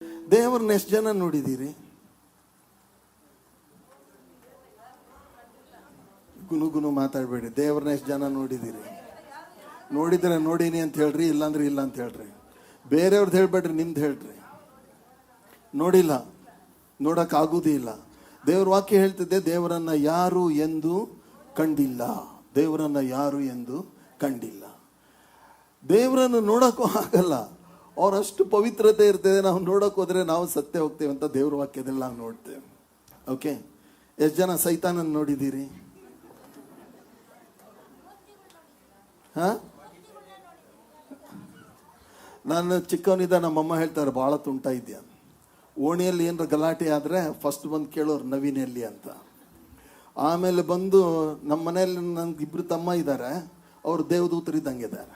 ದೇವ್ರನ್ನ ಎಷ್ಟು ಜನ ನೋಡಿದ್ದೀರಿ? ಗುನು ಮಾತಾಡಬೇಡಿ. ದೇವ್ರನ್ನ ಎಷ್ಟು ಜನ ನೋಡಿದ್ದೀರಿ? ನೋಡಿದ್ರೆ ನೋಡೀನಿ ಅಂತ ಹೇಳ್ರಿ, ಇಲ್ಲಾಂದ್ರೆ ಇಲ್ಲ ಅಂತ ಹೇಳ್ರಿ. ಬೇರೆಯವ್ರದ್ದು ಹೇಳ್ಬೇಡ್ರಿ, ನಿಮ್ದು ಹೇಳ್ರಿ. ನೋಡಿಲ್ಲ, ನೋಡೋಕ್ಕಾಗೋದೇ ಇಲ್ಲ. ದೇವ್ರ ವಾಕ್ಯ ಹೇಳ್ತಿದ್ದೆ, ದೇವರನ್ನ ಯಾರು ಎಂದು ಕಂಡಿಲ್ಲ. ದೇವರನ್ನ ಯಾರು ಎಂದು ಕಂಡಿಲ್ಲ. ದೇವರನ್ನು ನೋಡೋಕ್ಕೂ ಆಗಲ್ಲ, ಅವರಷ್ಟು ಪವಿತ್ರತೆ ಇರ್ತದೆ. ನಾವು ನೋಡೋಕೆ ಹೋದ್ರೆ ನಾವು ಸತ್ಯ ಹೋಗ್ತೇವೆ ಅಂತ ದೇವ್ರ ವಾಕ್ಯದಲ್ಲಿ ನಾವು ನೋಡ್ತೇವೆ. ಓಕೆ, ಎಷ್ಟು ಜನ ಸೈತಾನನ್ನು ನೋಡಿದ್ದೀರಿ? ನಾನು ಚಿಕ್ಕವನಿದ್ದ ನಮ್ಮಮ್ಮ ಹೇಳ್ತಾರೆ, ಭಾಳ ತುಂಟ ಇದೆಯಾ, ಓಣಿಯಲ್ಲಿ ಏನಾರ ಗಲಾಟೆ ಆದರೆ ಫಸ್ಟ್ ಬಂದು ಕೇಳೋರು ನವೀನ್ ಎಲ್ಲಿ ಅಂತ. ಆಮೇಲೆ ಬಂದು ನಮ್ಮ ಮನೆಯಲ್ಲಿ ನನಗೆ ಇಬ್ಬರು ತಮ್ಮ ಇದ್ದಾರೆ, ಅವರು ದೇವದೂತರಿದ್ದಂಗೆ ಇದ್ದಾರೆ.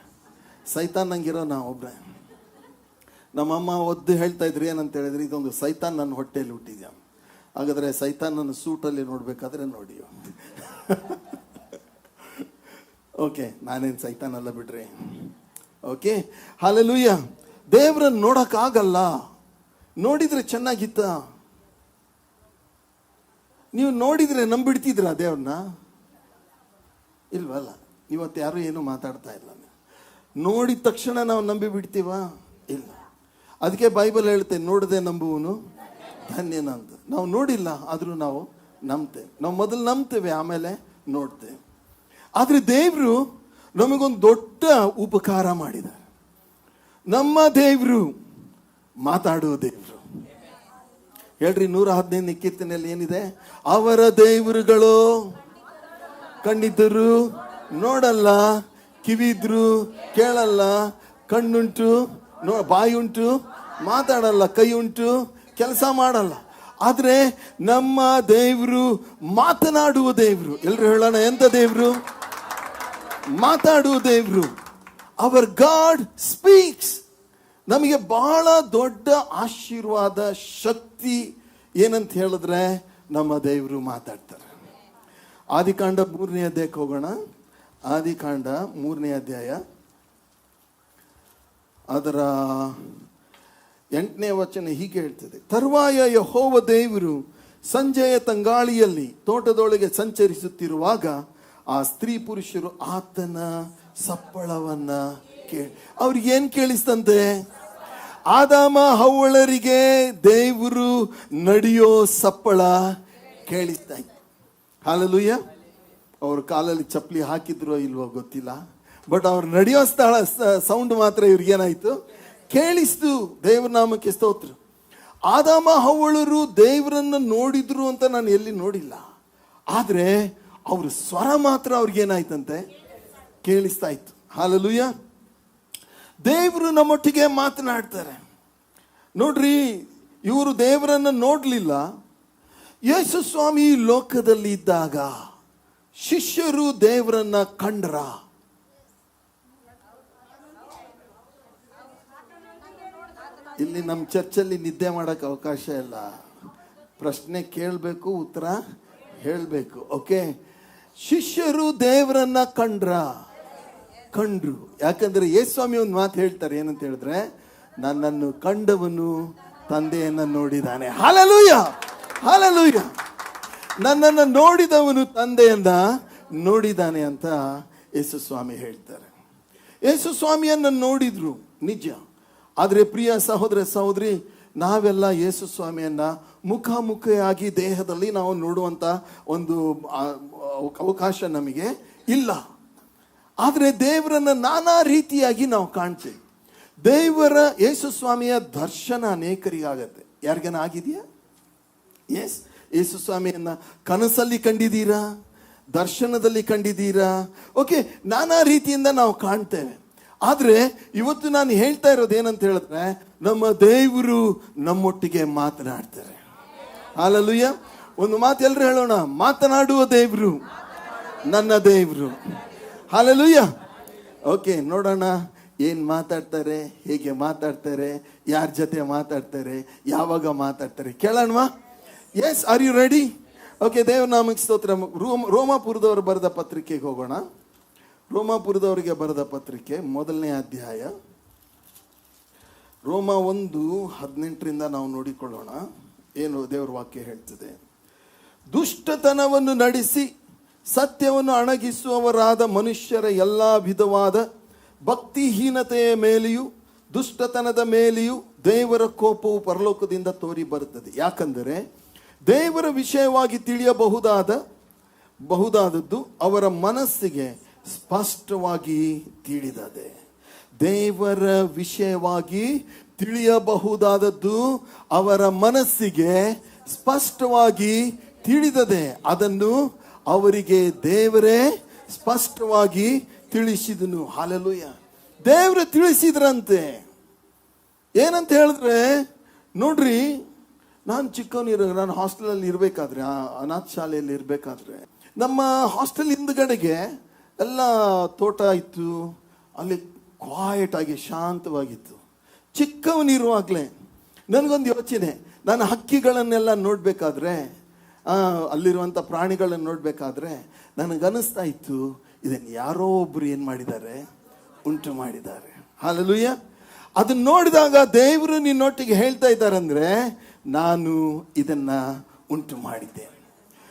ಸೈತಾನ್ ನಂಗಿರೋ ನಾವು ಒಬ್ಬರೇ. ನಮ್ಮಮ್ಮ ಒದ್ದು ಹೇಳ್ತಾ ಇದ್ರಿ, ಏನಂತ ಹೇಳಿದ್ರಿ, ಇದೊಂದು ಸೈತಾನ್ ನನ್ನ ಹೊಟ್ಟೆಯಲ್ಲಿ ಹುಟ್ಟಿದ್ಯಾ. ಹಾಗಾದರೆ ಸೈತಾನ್ ನನ್ನ ಸೂಟಲ್ಲಿ ನೋಡಬೇಕಾದ್ರೆ ನೋಡಿ. ಓಕೆ, ನಾನೇನು ಸೈತಾನ್ ಅಲ್ಲ ಬಿಡ್ರಿ. Okay, hallelujah. ದೇವ್ರನ್ನ ನೋಡೋಕ್ಕಾಗಲ್ಲ. ನೋಡಿದ್ರೆ ಚೆನ್ನಾಗಿತ್ತ? ನೀವು ನೋಡಿದ್ರೆ ನಂಬಿಡ್ತಿದ್ರ ದೇವ್ರನ್ನ? ಇಲ್ವಲ್ಲ. ಇವತ್ತು ಯಾರು ಏನು ಮಾತಾಡ್ತಾ ಇಲ್ಲ. ನೋಡಿದ ತಕ್ಷಣ ನಾವು ನಂಬಿ ಬಿಡ್ತೀವ? ಇಲ್ಲ. ಅದಕ್ಕೆ ಬೈಬಲ್ ಹೇಳ್ತೇವೆ, ನೋಡದೆ ನಂಬುವನು ಧನ್ಯನ ಅಂತ. ನಾವು ನೋಡಿಲ್ಲ ಆದರೂ ನಾವು ನಂಬ್ತೇವೆ. ನಾವು ಮೊದಲು ನಂಬ್ತೇವೆ, ಆಮೇಲೆ ನೋಡ್ತೇವೆ. ಆದರೆ ದೇವರು ನಮಗೊಂದು ದೊಡ್ಡ ಉಪಕಾರ ಮಾಡಿದ್ದಾರೆ. ನಮ್ಮ ದೇವರು ಮಾತಾಡುವ ದೇವರು. ಹೇಳ್ರಿ, 115 ಕೀರ್ತನೆಯಲ್ಲಿ ಏನಿದೆ? ಅವರ ದೇವರುಗಳು ಕಣ್ಣಿದ್ದರು ನೋಡಲ್ಲ, ಕಿವಿದ್ರು ಕೇಳಲ್ಲ, ಕಣ್ಣುಂಟು ಬಾಯಿ ಉಂಟು ಮಾತಾಡಲ್ಲ, ಕೈ ಉಂಟು ಕೆಲಸ ಮಾಡಲ್ಲ. ಆದ್ರೆ ನಮ್ಮ ದೇವರು ಮಾತನಾಡುವ ದೇವರು. ಎಲ್ರು ಹೇಳೋಣ, ಎಂತ ದೇವರು? ಮಾತಾಡುವ ದೇವರು. Our God speaks. ನಮಗೆ ಬಹಳ ದೊಡ್ಡ ಆಶೀರ್ವಾದ, ಶಕ್ತಿ ಏನಂತ ಹೇಳಿದ್ರೆ ನಮ್ಮ ದೇವರು ಮಾತಾಡ್ತಾರೆ. ಆದಿಕಾಂಡ 3ನೇ ಅಧ್ಯಾಯಕ್ಕೆ ಹೋಗೋಣ. ಆದಿಕಾಂಡ 3ನೇ ಅಧ್ಯಾಯ, ಅದರ 8ನೇ ವಚನ ಹೀಗೆ ಹೇಳ್ತದೆ: ತರುವಾಯ ಯೆಹೋವ ದೇವರು ಸಂಜೆಯ ತಂಗಾಳಿಯಲ್ಲಿ ತೋಟದೊಳಗೆ ಸಂಚರಿಸುತ್ತಿರುವಾಗ ಆ ಸ್ತ್ರೀ ಪುರುಷರು ಆತನ ಸಪ್ಪಳವನ್ನ ಕೇಳಿ. ಅವ್ರಿಗೆ ಏನ್ ಕೇಳಿಸ್ತಂತೆ? ಆದಾಮ ಹವ್ವಳರಿಗೆ ದೇವರು ನಡೆಯೋ ಸಪ್ಪಳ ಕೇಳಿಸ್ತಾ ಇತ್ತು. ಹಲ್ಲೆಲೂಯಾ. ಅವ್ರ ಕಾಲಲ್ಲಿ ಚಪ್ಪಲಿ ಹಾಕಿದ್ರೋ ಇಲ್ವೋ ಗೊತ್ತಿಲ್ಲ, ಬಟ್ ಅವ್ರು ನಡೆಯೋ ಸೌಂಡ್ ಮಾತ್ರ ಇವ್ರಿಗೇನಾಯ್ತು? ಕೇಳಿಸ್ತು. ದೇವ್ರ ನಾಮಕ್ಕೆ ಸ್ತೋತ್ರ. ಆದಾಮ ಹವ್ವಳರು ದೇವರನ್ನು ನೋಡಿದ್ರು ಅಂತ ನಾನು ಎಲ್ಲಿ ನೋಡಿಲ್ಲ, ಆದ್ರೆ ಅವ್ರ ಸ್ವರ ಮಾತ್ರ ಅವ್ರಿಗೇನಾಯ್ತಂತೆ? ಕೇಳಿಸ್ತಾ ಇತ್ತು. ಹಲ್ಲೆಲೂಯಾ. ದೇವರು ನಮ್ಮೊಟ್ಟಿಗೆ ಮಾತನಾಡ್ತಾರೆ. ನೋಡ್ರಿ, ಇವರು ದೇವರನ್ನ ನೋಡ್ಲಿಲ್ಲ. ಯೇಸು ಸ್ವಾಮಿ ಲೋಕದಲ್ಲಿ ಇದ್ದಾಗ ಶಿಷ್ಯರು ದೇವರನ್ನ ಕಂಡ್ರ? ಇಲ್ಲಿ ನಮ್ಮ ಚರ್ಚಲ್ಲಿ ನಿದ್ದೆ ಮಾಡಕ್ಕೆ ಅವಕಾಶ ಇಲ್ಲ. ಪ್ರಶ್ನೆ ಕೇಳಬೇಕು, ಉತ್ತರ ಹೇಳಬೇಕು. ಓಕೆ, ಶಿಷ್ಯರು ದೇವರನ್ನ ಕಂಡ್ರು. ಯಾಕಂದ್ರೆ ಯೇಸು ಸ್ವಾಮಿ ಒಂದು ಮಾತು ಹೇಳ್ತಾರೆ, ಏನಂತ ಹೇಳಿದ್ರೆ, ನನ್ನನ್ನು ಕಂಡವನು ತಂದೆಯನ್ನ ನೋಡಿದಾನೆ. Hallelujah, hallelujah. ನನ್ನನ್ನು ನೋಡಿದವನು ತಂದೆಯನ್ನ ನೋಡಿದಾನೆ ಅಂತ ಯೇಸು ಸ್ವಾಮಿ ಹೇಳ್ತಾರೆ. ಯೇಸು ಸ್ವಾಮಿಯನ್ನ ನೋಡಿದ್ರು ನಿಜ, ಆದರೆ ಪ್ರಿಯ ಸಹೋದರ ಸಹೋದರಿ, ನಾವೆಲ್ಲ ಯೇಸು ಸ್ವಾಮಿಯನ್ನ ಮುಖಾಮುಖಿಯಾಗಿ ದೇಹದಲ್ಲಿ ನಾವು ನೋಡುವಂತ ಒಂದು ಅವಕಾಶ ನಮಗೆ ಇಲ್ಲ. ಆದರೆ ದೇವರನ್ನ ನಾನಾ ರೀತಿಯಾಗಿ ನಾವು ಕಾಣ್ತೇವೆ. ದೇವರ ಯೇಸು ಸ್ವಾಮಿಯ ದರ್ಶನ ಅನೇಕರಿಗಾಗತ್ತೆ. ಯಾರಿಗನ ಆಗಿದೆಯಾ? ಎಸ್. ಯೇಸು ಸ್ವಾಮಿಯನ್ನ ಕನಸಲ್ಲಿ ಕಂಡಿದ್ದೀರಾ? ದರ್ಶನದಲ್ಲಿ ಕಂಡಿದ್ದೀರಾ? ಓಕೆ, ನಾನಾ ರೀತಿಯಿಂದ ನಾವು ಕಾಣ್ತೇವೆ. ಆದ್ರೆ ಇವತ್ತು ನಾನು ಹೇಳ್ತಾ ಇರೋದು ಏನಂತ ಹೇಳಿದ್ರೆ, ನಮ್ಮ ದೇವರು ನಮ್ಮೊಟ್ಟಿಗೆ ಮಾತನಾಡ್ತಾರೆ. ಹಲ್ಲೆಲೂಯಾ. ಒಂದು ಮಾತು ಎಲ್ಲರೂ ಹೇಳೋಣ, ಮಾತನಾಡುವ ದೇವರು ನನ್ನ ದೇವರು. ಹಲ್ಲೆಲೂಯಾ. ಓಕೆ, ನೋಡೋಣ ಏನ್ ಮಾತಾಡ್ತಾರೆ, ಹೇಗೆ ಮಾತಾಡ್ತಾರೆ, ಯಾರ ಜೊತೆ ಮಾತಾಡ್ತಾರೆ, ಯಾವಾಗ ಮಾತಾಡ್ತಾರೆ, ಕೇಳೋಣವಾ? Yes, are you ready? Okay, ದೇವ್ರ ನಾಮಕ್ಕೆ ಸ್ತೋತ್ರ. ರೋಮಾಪುರದವರು ಬರೆದ ಪತ್ರಿಕೆಗೆ ಹೋಗೋಣ. ರೋಮಾಪುರದವರಿಗೆ ಬರೆದ ಪತ್ರಿಕೆ 1ನೇ ಅಧ್ಯಾಯ ರೋಮ 1:18 ನಾವು ನೋಡಿಕೊಳ್ಳೋಣ. ಏನು ದೇವರ ವಾಕ್ಯ ಹೇಳ್ತದೆ. ದುಷ್ಟತನವನ್ನು ನಡೆಸಿ ಸತ್ಯವನ್ನು ಅಣಗಿಸುವವರಾದ ಮನುಷ್ಯರ ಎಲ್ಲ ವಿಧವಾದ ಭಕ್ತಿಹೀನತೆಯ ಮೇಲೆಯೂ ದುಷ್ಟತನದ ಮೇಲೆಯೂ ದೇವರ ಕೋಪವು ಪರಲೋಕದಿಂದ ತೋರಿ ಬರುತ್ತದೆ. ಯಾಕಂದರೆ ದೇವರ ವಿಷಯವಾಗಿ ಬಹುದಾದದ್ದು ಅವರ ಮನಸ್ಸಿಗೆ ಸ್ಪಷ್ಟವಾಗಿ ತಿಳಿದದೆ. ದೇವರ ವಿಷಯವಾಗಿ ತಿಳಿಯಬಹುದಾದದ್ದು ಅವರ ಮನಸ್ಸಿಗೆ ಸ್ಪಷ್ಟವಾಗಿ ತಿಳಿದದೆ. ಅದನ್ನು ಅವರಿಗೆ ದೇವರೇ ಸ್ಪಷ್ಟವಾಗಿ ತಿಳಿಸಿದನು. ಹಲ್ಲೆಲೂಯಾ. ದೇವರು ತಿಳಿಸಿದ್ರಂತೆ. ಏನಂತ ಹೇಳಿದ್ರೆ, ನೋಡ್ರಿ, ನಾನು ನಾನು ಹಾಸ್ಟೆಲಲ್ಲಿ ಇರಬೇಕಾದ್ರೆ, ಅನಾಥ ಶಾಲೆಯಲ್ಲಿ ಇರಬೇಕಾದ್ರೆ, ನಮ್ಮ ಹಾಸ್ಟೆಲ್ ಹಿಂದ್ಗಡೆಗೆ ಎಲ್ಲ ತೋಟ ಇತ್ತು. ಅಲ್ಲಿ ಕ್ವಾಯಟ್ ಆಗಿ ಶಾಂತವಾಗಿತ್ತು. ಚಿಕ್ಕವನಿರುವಾಗಲೇ ನನಗೊಂದು ಯೋಚನೆ, ನಾನು ಹಕ್ಕಿಗಳನ್ನೆಲ್ಲ ನೋಡಬೇಕಾದ್ರೆ, ಅಲ್ಲಿರುವಂಥ ಪ್ರಾಣಿಗಳನ್ನು ನೋಡಬೇಕಾದ್ರೆ ನನಗನ್ನಿಸ್ತಾ ಇತ್ತು, ಇದನ್ನು ಯಾರೋ ಒಬ್ಬರು ಏನು ಮಾಡಿದ್ದಾರೆ, ಉಂಟು ಮಾಡಿದ್ದಾರೆ. ಹಲ್ಲೆಲೂಯಾ. ಅದನ್ನ ನೋಡಿದಾಗ ದೇವರು ನಿನ್ನೊಟ್ಟಿಗೆ ಹೇಳ್ತಾ ಇದ್ದಾರಂದ್ರೆ, ನಾನು ಇದನ್ನ ಉಂಟು ಮಾಡಿದ್ದೇನೆ.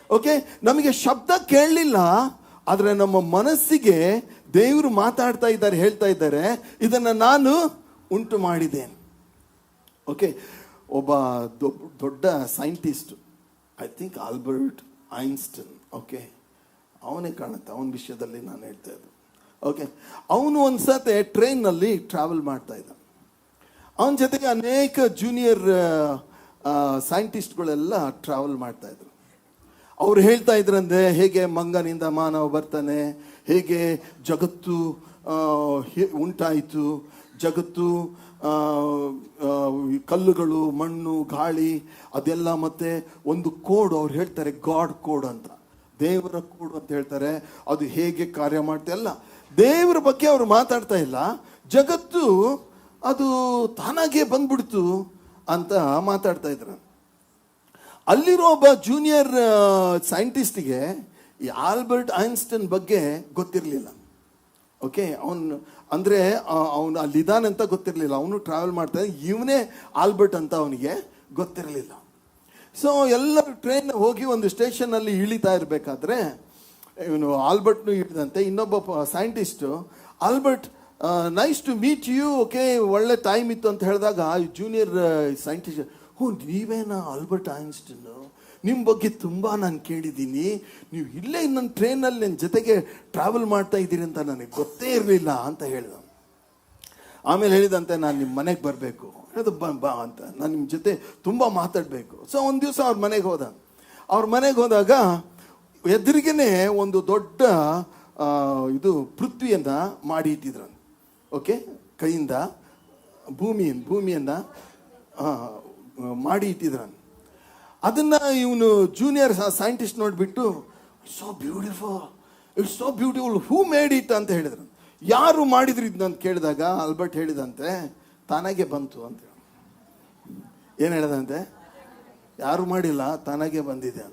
ಓಕೆ, ನಮಗೆ ಶಬ್ದ ಕೇಳಲಿಲ್ಲ, ಆದರೆ ನಮ್ಮ ಮನಸ್ಸಿಗೆ ದೇವರು ಮಾತಾಡ್ತಾ ಇದ್ದಾರೆ, ಹೇಳ್ತಾ ಇದ್ದಾರೆ, ಇದನ್ನ ನಾನು ಉಂಟು ಮಾಡಿದ್ದೇನೆ. ಓಕೆ, ಒಬ್ಬ ದೊಡ್ಡ scientist, I think Albert Einstein, okay, ಅವನೇ ಕಾಣುತ್ತೆ, ಅವನ ವಿಷಯದಲ್ಲಿ ನಾನು ಹೇಳ್ತಾ ಇದ್ದೆ. ಓಕೆ, ಅವನು ಒಂದ್ಸತಿ ಟ್ರೈನ್ನಲ್ಲಿ ಟ್ರಾವೆಲ್ ಮಾಡ್ತಾ ಇದ್ದ. ಅವನ ಜೊತೆಗೆ ಅನೇಕ ಜೂನಿಯರ್ ಸೈಂಟಿಸ್ಟ್ಗಳೆಲ್ಲ ಟ್ರಾವೆಲ್ ಮಾಡ್ತಾ ಇದ್ರು. ಅವ್ರು ಹೇಳ್ತಾ ಇದ್ರಂದ್ರೆ, ಹೇಗೆ ಮಂಗನಿಂದ ಮಾನವ ಬರ್ತಾನೆ, ಹೇಗೆ ಜಗತ್ತು ಉಂಟಾಯಿತು, ಜಗತ್ತು ಕಲ್ಲುಗಳು, ಮಣ್ಣು, ಗಾಳಿ, ಅದೆಲ್ಲ, ಮತ್ತೆ ಒಂದು ಕೋಡ್ ಅವ್ರು ಹೇಳ್ತಾರೆ, ಗಾಡ್ ಕೋಡ್ ಅಂತ, ದೇವರ ಕೋಡ್ ಅಂತ ಹೇಳ್ತಾರೆ. ಅದು ಹೇಗೆ ಕಾರ್ಯ ಮಾಡ್ತಾ ಇಲ್ಲ, ದೇವರ ಬಗ್ಗೆ ಅವರು ಮಾತಾಡ್ತಾ ಇಲ್ಲ. ಜಗತ್ತು ಅದು ತಾನಾಗೆ ಬಂದ್ಬಿಡ್ತು ಅಂತ ಮಾತಾಡ್ತಾ ಇದ್ರು. ಅಲ್ಲಿರೋ ಒಬ್ಬ ಜೂನಿಯರ್ ಸೈಂಟಿಸ್ಟ್ಗೆ ಈ ಆಲ್ಬರ್ಟ್ ಐನ್ಸ್ಟೈನ್ ಬಗ್ಗೆ ಗೊತ್ತಿರಲಿಲ್ಲ. ಓಕೆ, ಅವನು ಅಲ್ಲಿದ್ದಾನೆ ಅಂತ ಗೊತ್ತಿರಲಿಲ್ಲ. ಅವನು ಟ್ರಾವೆಲ್ ಮಾಡ್ತಾ ಇವನೇ ಆಲ್ಬರ್ಟ್ ಅಂತ ಅವನಿಗೆ ಗೊತ್ತಿರಲಿಲ್ಲ. ಸೊ ಎಲ್ಲರೂ ಟ್ರೈನ್ ಹೋಗಿ ಒಂದು ಸ್ಟೇಷನಲ್ಲಿ ಇಳಿತಾ ಇರಬೇಕಾದ್ರೆ ಇವನು ಆಲ್ಬರ್ಟ್ನು ಇಳಿದಂತೆ. ಇನ್ನೊಬ್ಬ scientist, Albert nice to meet you, okay, ಒಳ್ಳೆ ಟೈಮ್ ಇತ್ತು ಅಂತ ಹೇಳಿದಾಗ ಜೂನಿಯರ್ ಸೈಂಟಿಸ್ಟ್, ನೀವೇನಾ ಆಲ್ಬರ್ಟ್ ಐನ್ಸ್ಟೈನ್, ನಿಮ್ಮ ಬಗ್ಗೆ ತುಂಬ ನಾನು ಕೇಳಿದ್ದೀನಿ, ನೀವು ಇಲ್ಲೇ ನನ್ನ ಟ್ರೈನಲ್ಲಿ ನನ್ನ ಜೊತೆಗೆ ಟ್ರಾವೆಲ್ ಮಾಡ್ತಾ ಇದ್ದೀರಿ ಅಂತ ನನಗೆ ಗೊತ್ತೇ ಇರಲಿಲ್ಲ ಅಂತ ಹೇಳ್ದ. ಆಮೇಲೆ ಹೇಳಿದಂತೆ, ನಾನು ನಿಮ್ಮ ಮನೆಗೆ ಬರಬೇಕು, ಹೇಳಿದ ಬಾ ಅಂತ, ನಾನು ನಿಮ್ಮ ಜೊತೆ ತುಂಬ ಮಾತಾಡಬೇಕು. ಸೊ ಒಂದು ದಿವಸ ಅವ್ರ ಮನೆಗೆ ಹೋದ. ಅವ್ರ ಮನೆಗೆ ಹೋದಾಗ ಎದುರಿಗೇನೆ ಒಂದು ದೊಡ್ಡ ಪೃಥ್ವಿಯನ್ನು ಮಾಡಿ ಇಟ್ಟಿದ್ರು. ಓಕೆ, ಕೈಯಿಂದ ಭೂಮಿಯನ್ನು ಮಾಡಿ ಇಟ್ಟಿದ್ರು. ಅದನ್ನ ಇವನು ಜೂನಿಯರ್ ಸೈಂಟಿಸ್ಟ್ ನೋಡಿಬಿಟ್ಟು, it's so beautiful, who made it ಅಂತ ಹೇಳಿದ್ರು. ಯಾರು ಮಾಡಿದ್ರು ಇದನ್ನ ಕೇಳಿದಾಗ ಆಲ್ಬರ್ಟ್ ಹೇಳಿದಂತೆ, ತಾನಾಗೆ ಬಂತು ಅಂತ. ಏನು ಹೇಳಿದಂತೆ? ಯಾರು ಮಾಡಿಲ್ಲ, ತಾನಾಗೆ ಬಂದಿದೆ.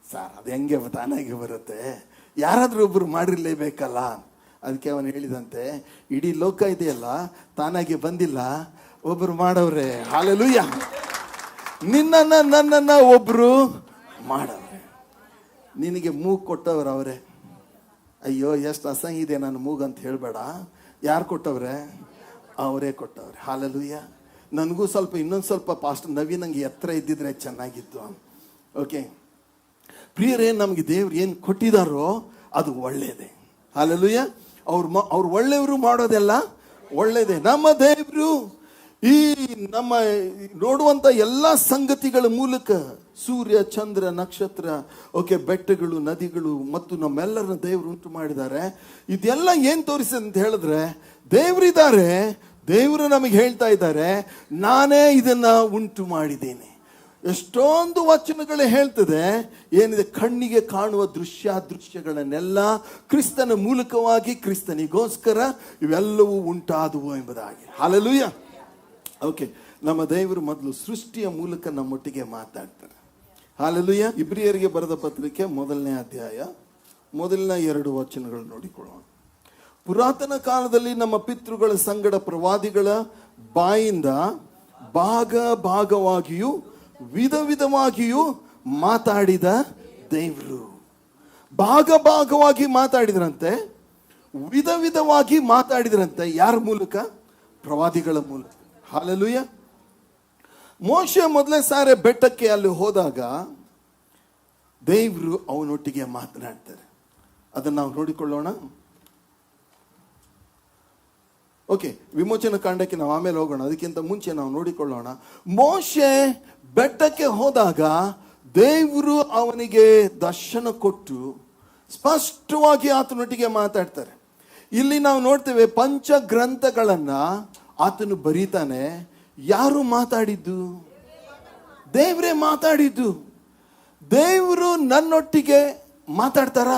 ಸರ್, ಅದು ಹೆಂಗೆ ತಾನಾಗೆ ಬರುತ್ತೆ, ಯಾರಾದ್ರೂ ಒಬ್ರು ಮಾಡಿರ್ಲೇಬೇಕಲ್ಲ. ಅದಕ್ಕೆ ಅವನು ಹೇಳಿದಂತೆ, ಇಡೀ ಲೋಕ ಇದೆಯಲ್ಲ, ತಾನಾಗೆ ಬಂದಿಲ್ಲ, ಒಬ್ರು ಮಾಡವ್ರೆ. ಹಲ್ಲೆಲೂಯಾ. ನನ್ನನ್ನ ಒಬ್ರು ಮಾಡವ್ರೆ. ನಿನಗೆ ಮೂಗು ಕೊಟ್ಟವ್ರು ಅವರೇ. ಅಯ್ಯೋ, ಎಷ್ಟು ಅಸಹ್ಯ ಇದೆ ನನ್ನ ಮೂಗು ಅಂತ ಹೇಳಬೇಡ. ಯಾರು ಕೊಟ್ಟವ್ರೆ? ಅವರೇ ಕೊಟ್ಟವ್ರೆ. ಹಲ್ಲೆಲೂಯಾ. ನನಗೂ ಇನ್ನೊಂದು ಸ್ವಲ್ಪ ಪಾಸ್ಟರ್ ನವೀನ್ ನಂಗೆ ಎತ್ತರ ಇದ್ದಿದ್ರೆ ಚೆನ್ನಾಗಿತ್ತು. ಓಕೆ ಪ್ರಿಯರೇ, ನಮಗೆ ದೇವ್ರು ಏನು ಕೊಟ್ಟಿದಾರೋ ಅದು ಒಳ್ಳೇದೇ. ಹಲ್ಲೆಲೂಯಾ. ಅವ್ರು ಒಳ್ಳೆಯವರು ಮಾಡೋದೆಲ್ಲ ಒಳ್ಳೇದೇ. ನಮ್ಮ ದೇವರು ಈ ನಮ್ಮ ನೋಡುವಂಥ ಎಲ್ಲ ಸಂಗತಿಗಳ ಮೂಲಕ, ಸೂರ್ಯ, ಚಂದ್ರ, ನಕ್ಷತ್ರ, ಓಕೆ, ಬೆಟ್ಟಗಳು, ನದಿಗಳು ಮತ್ತು ನಮ್ಮೆಲ್ಲರನ್ನ ದೇವರು ಉಂಟು ಮಾಡಿದ್ದಾರೆ. ಇದೆಲ್ಲ ಏನು ತೋರಿಸಿದೆ ಅಂತ ಹೇಳಿದ್ರೆ, ದೇವರಿದ್ದಾರೆ. ದೇವರು ನಮಗೆ ಹೇಳ್ತಾ ಇದ್ದಾರೆ, ನಾನೇ ಇದನ್ನ ಉಂಟು ಮಾಡಿದ್ದೇನೆ. ಎಷ್ಟೊಂದು ವಚನಗಳೇ ಹೇಳ್ತದೆ, ಏನಿದೆ, ಕಣ್ಣಿಗೆ ಕಾಣುವ ದೃಶ್ಯಗಳನ್ನೆಲ್ಲ ಕ್ರಿಸ್ತನ ಮೂಲಕವಾಗಿ, ಕ್ರಿಸ್ತನಿಗೋಸ್ಕರ ಇವೆಲ್ಲವೂ ಉಂಟಾದವು ಎಂಬುದಾಗಿ. ಹಲ್ಲೆಲೂಯಾ. ಓಕೆ, ನಮ್ಮ ದೇವರು ಮೊದಲು ಸೃಷ್ಟಿಯ ಮೂಲಕ ನಮ್ಮೊಟ್ಟಿಗೆ ಮಾತಾಡ್ತಾರೆ. ಹಲ್ಲೆಲೂಯಾ. ಇಬ್ರಿಯರಿಗೆ ಬರೆದ ಪತ್ರಿಕೆ 1ನೇ ಅಧ್ಯಾಯ 2 ವಚನಗಳು ನೋಡಿಕೊಳ್ಳೋಣ. ಪುರಾತನ ಕಾಲದಲ್ಲಿ ನಮ್ಮ ಪಿತೃಗಳ ಸಂಗಡ ಪ್ರವಾದಿಗಳ ಬಾಯಿಂದ ಭಾಗವಾಗಿಯೂ ವಿಧ ವಿಧವಾಗಿಯೂ ಮಾತಾಡಿದ ದೇವರು. ಭಾಗವಾಗಿ ಮಾತಾಡಿದ್ರಂತೆ, ವಿಧ ವಿಧವಾಗಿ ಮಾತಾಡಿದ್ರಂತೆ. ಯಾರ ಮೂಲಕ? ಪ್ರವಾದಿಗಳ ಮೂಲಕ. ಹಲ್ಲೆಲೂಯ. ಮೋಶೆ ಮೊದಲೇ ಸಾರಿ ಬೆಟ್ಟಕ್ಕೆ ಅಲ್ಲಿ ಹೋದಾಗ ದೇವರು ಅವನೊಟ್ಟಿಗೆ ಮಾತನಾಡ್ತಾರೆ. ಅದನ್ನು ನಾವು ನೋಡಿಕೊಳ್ಳೋಣ. ಓಕೆ, ವಿಮೋಚನ ಕಾಂಡಕ್ಕೆ ನಾವು ಆಮೇಲೆ ಹೋಗೋಣ. ಅದಕ್ಕಿಂತ ಮುಂಚೆ ನಾವು ನೋಡಿಕೊಳ್ಳೋಣ. ಮೋಶೆ ಬೆಟ್ಟಕ್ಕೆ ಹೋದಾಗ ದೇವರು ಅವನಿಗೆ ದರ್ಶನ ಕೊಟ್ಟು ಸ್ಪಷ್ಟವಾಗಿ ಆತನೊಟ್ಟಿಗೆ ಮಾತಾಡ್ತಾರೆ. ಇಲ್ಲಿ ನಾವು ನೋಡ್ತೇವೆ, ಪಂಚಗ್ರಂಥಗಳನ್ನ ಆತನು ಬರೀತಾನೆ. ಯಾರು ಮಾತಾಡಿದ್ದು? ದೇವರೇ ಮಾತಾಡಿದ್ದು. ದೇವರು ನನ್ನೊಟ್ಟಿಗೆ ಮಾತಾಡ್ತಾರ?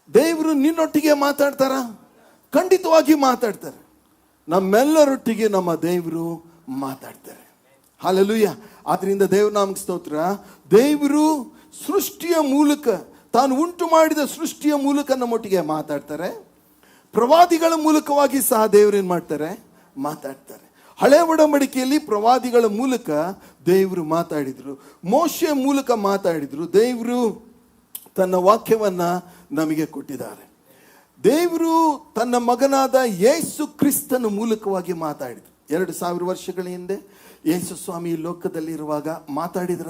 ದೇವರು ನಿನ್ನೊಟ್ಟಿಗೆ ಮಾತಾಡ್ತಾರ? ಖಂಡಿತವಾಗಿ ಮಾತಾಡ್ತಾರೆ. ನಮ್ಮೆಲ್ಲರೊಟ್ಟಿಗೆ ನಮ್ಮ ದೇವರು ಮಾತಾಡ್ತಾರೆ. ಹಲ್ಲೆಲೂಯ. ಆದ್ರಿಂದ ದೇವ್ರ ನಾಮಕ್ಕೆ ಸ್ತೋತ್ರ. ದೇವರು ಸೃಷ್ಟಿಯ ಮೂಲಕ, ತಾನು ಉಂಟು ಮಾಡಿದ ಸೃಷ್ಟಿಯ ಮೂಲಕ ನಮ್ಮೊಟ್ಟಿಗೆ ಮಾತಾಡ್ತಾರೆ. ಪ್ರವಾದಿಗಳ ಮೂಲಕವಾಗಿ ಸಹ ದೇವರೇನು ಮಾಡ್ತಾರೆ? ಮಾತಾಡ್ತಾರೆ. ಹಳೆ ಒಡಂಬಡಿಕೆಯಲ್ಲಿ ಪ್ರವಾದಿಗಳ ಮೂಲಕ ದೇವರು ಮಾತಾಡಿದ್ರು, ಮೋಶೆ ಮೂಲಕ ಮಾತಾಡಿದ್ರು. ದೇವರು ತನ್ನ ವಾಕ್ಯವನ್ನ ನಮಗೆ ಕೊಟ್ಟಿದ್ದಾರೆ. ದೇವರು ತನ್ನ ಮಗನಾದ ಯೇಸು ಕ್ರಿಸ್ತನ ಮೂಲಕವಾಗಿ ಮಾತಾಡಿದ್ರು. 2000 ವರ್ಷಗಳ ಹಿಂದೆ ಯೇಸು ಸ್ವಾಮಿ ಲೋಕದಲ್ಲಿ ಇರುವಾಗ ಮಾತಾಡಿದ್ರ?